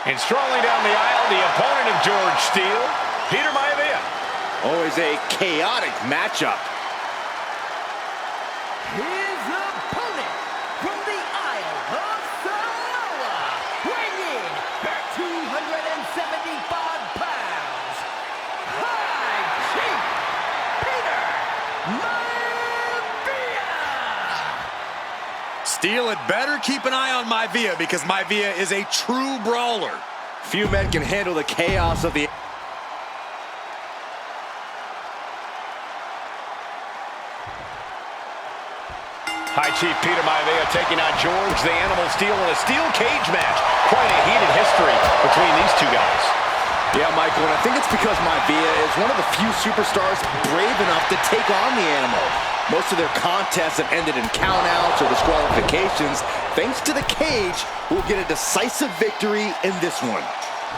And strolling down the aisle, the opponent of George Steele, Peter Maivia. Always a chaotic matchup. His opponent from the Isle of Samoa, weighing in at 275 pounds, High Chief Peter Maivia. Steele had better keep an eye on Maivia because Maivia is a true brawler. Few men can handle the chaos of the... High Chief Peter Maivia taking on George the Animal Steele in a steel cage match. Quite a heated history between these two guys. Yeah, Michael, and I think it's because Maivia is one of the few superstars brave enough to take on the Animal. Most of their contests have ended in countouts or disqualifications. Thanks to the cage, we'll get a decisive victory in this one.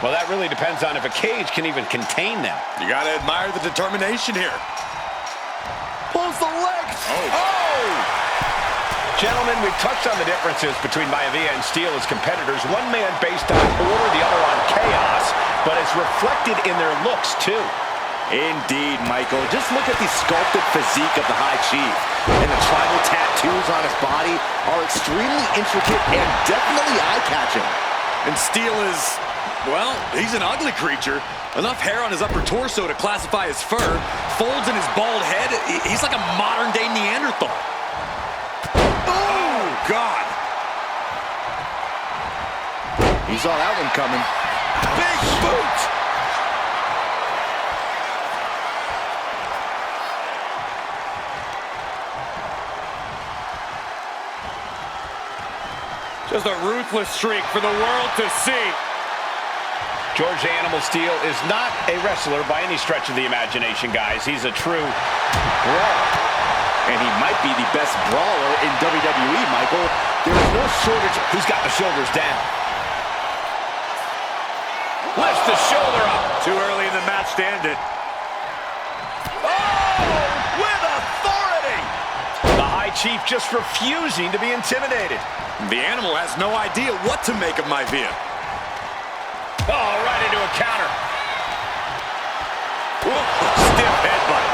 Well, that really depends on if a cage can even contain them. You gotta admire the determination here. Pulls the legs! Oh! Gentlemen, we've touched on the differences between Maivia and Steele as competitors. One man based on order, the other on chaos, but it's reflected in their looks, too. Indeed, Michael. Just look at the sculpted physique of the High Chief. And the tribal tattoos on his body are extremely intricate and definitely eye-catching. And Steele is, well, he's an ugly creature. Enough hair on his upper torso to classify as fur. Folds in his bald head. He's like a modern-day Neanderthal. Oh, God. He saw that one coming. Big boot. Just a ruthless streak for the world to see. George the Animal Steele is not a wrestler by any stretch of the imagination, guys. He's a true brawler. And he might be the best brawler in WWE, Michael. There is no shortage. He's got the shoulders down. Lifts the shoulder up. Too early in the match to end it. Oh, with authority. The High Chief just refusing to be intimidated. The Animal has no idea what to make of Maivia. Oh, right into a counter. Stiff headbutt.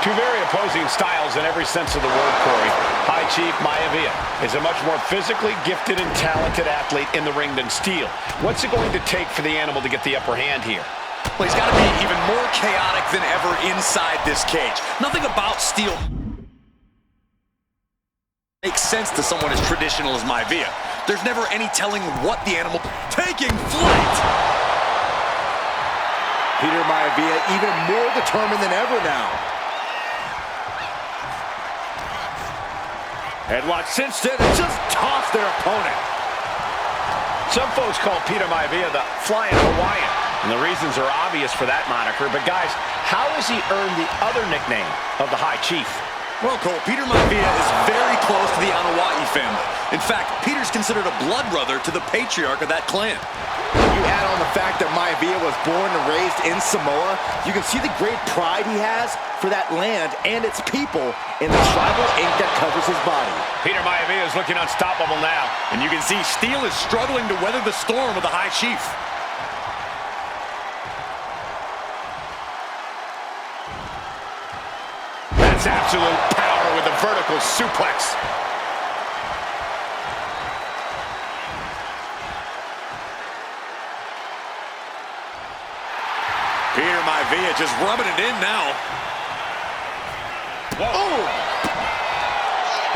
Two very opposing styles in every sense of the word, Corey. High Chief Maivia is a much more physically gifted and talented athlete in the ring than Steele. What's it going to take for the Animal to get the upper hand here? Well, he's got to be even more chaotic than ever inside this cage. Nothing about Steele makes sense to someone as traditional as Maivia. There's never any telling what the Animal... Taking flight! Peter Maivia even more determined than ever now. Headlock cinched in and just tossed their opponent. Some folks call Peter Maivia the Flying Hawaiian, and the reasons are obvious for that moniker. But guys, how has he earned the other nickname of the High Chief? Well, Cole, Peter Maivia is very close to the Anawa'i family. In fact, Peter's considered a blood brother to the patriarch of that clan. You add on the fact that Maivia was born and raised in Samoa, you can see the great pride he has for that land and its people in the tribal ink that covers his body. Peter Maivia is looking unstoppable now. And you can see Steele is struggling to weather the storm of the High Chief. That's absolute power with a vertical suplex. Peter Maivia just rubbing it in now. Whoa.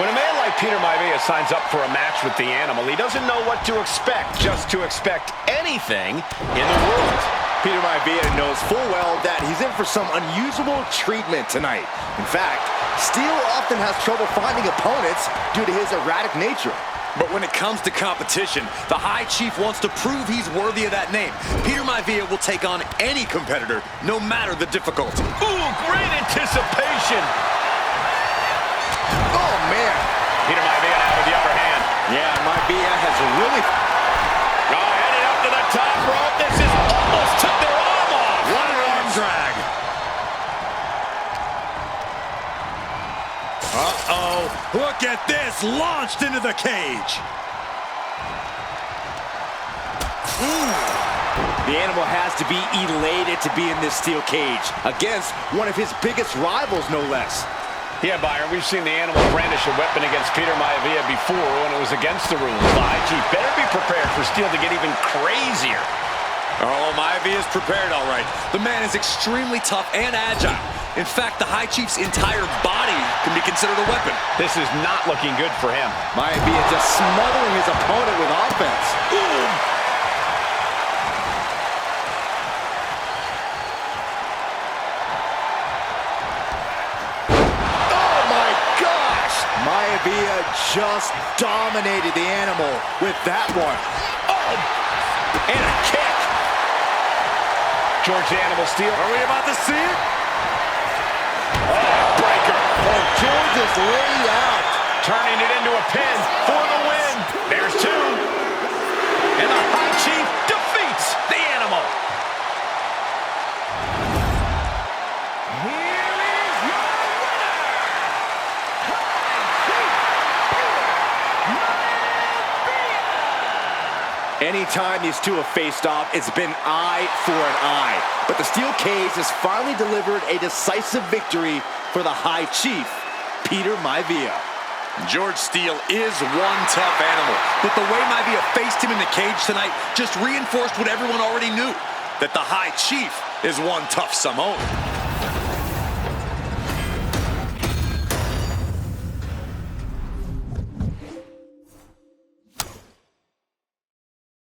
When a man like Peter Maivia signs up for a match with the Animal, he doesn't know what to expect, just to expect anything in the world. Peter Maivia knows full well that he's in for some unusual treatment tonight. In fact, Steele often has trouble finding opponents due to his erratic nature. But when it comes to competition, the High Chief wants to prove he's worthy of that name. Peter Maivia will take on any competitor, no matter the difficulty. Ooh, great anticipation. Oh, man. Peter Maivia now with the upper hand. Yeah, Maivia has really... Oh, headed up to the top rope. This is almost took their arm off. What an arm drag. Uh-oh. Look at this. Launched into the cage. The animal has to be elated to be in this steel cage against one of his biggest rivals, no less. Yeah, Byron, we've seen the animal brandish a weapon against Peter Maivia before when it was against the rules. The High Chief better be prepared for Steele to get even crazier. Oh, Maivia is prepared, all right. The man is extremely tough and agile. In fact, the High Chief's entire body can be considered a weapon. This is not looking good for him. Maivia just smothering his opponent with offense. Boom! Oh my gosh! Maivia just dominated the animal with that one. Oh! And a kick! George the Animal Steele. Are we about to see it? Oh, breaker. Oh, George is laid out. Turning it into a pin for the win. There's two. And the High Chief defeats the animal. Here is your winner, Maivia! Anytime these two have faced off, it's been eye for an eye. But the steel cage has finally delivered a decisive victory for the High Chief, Peter Maivia. George Steele is one tough animal, but the way Maivia faced him in the cage tonight just reinforced what everyone already knew, that the High Chief is one tough Samoan.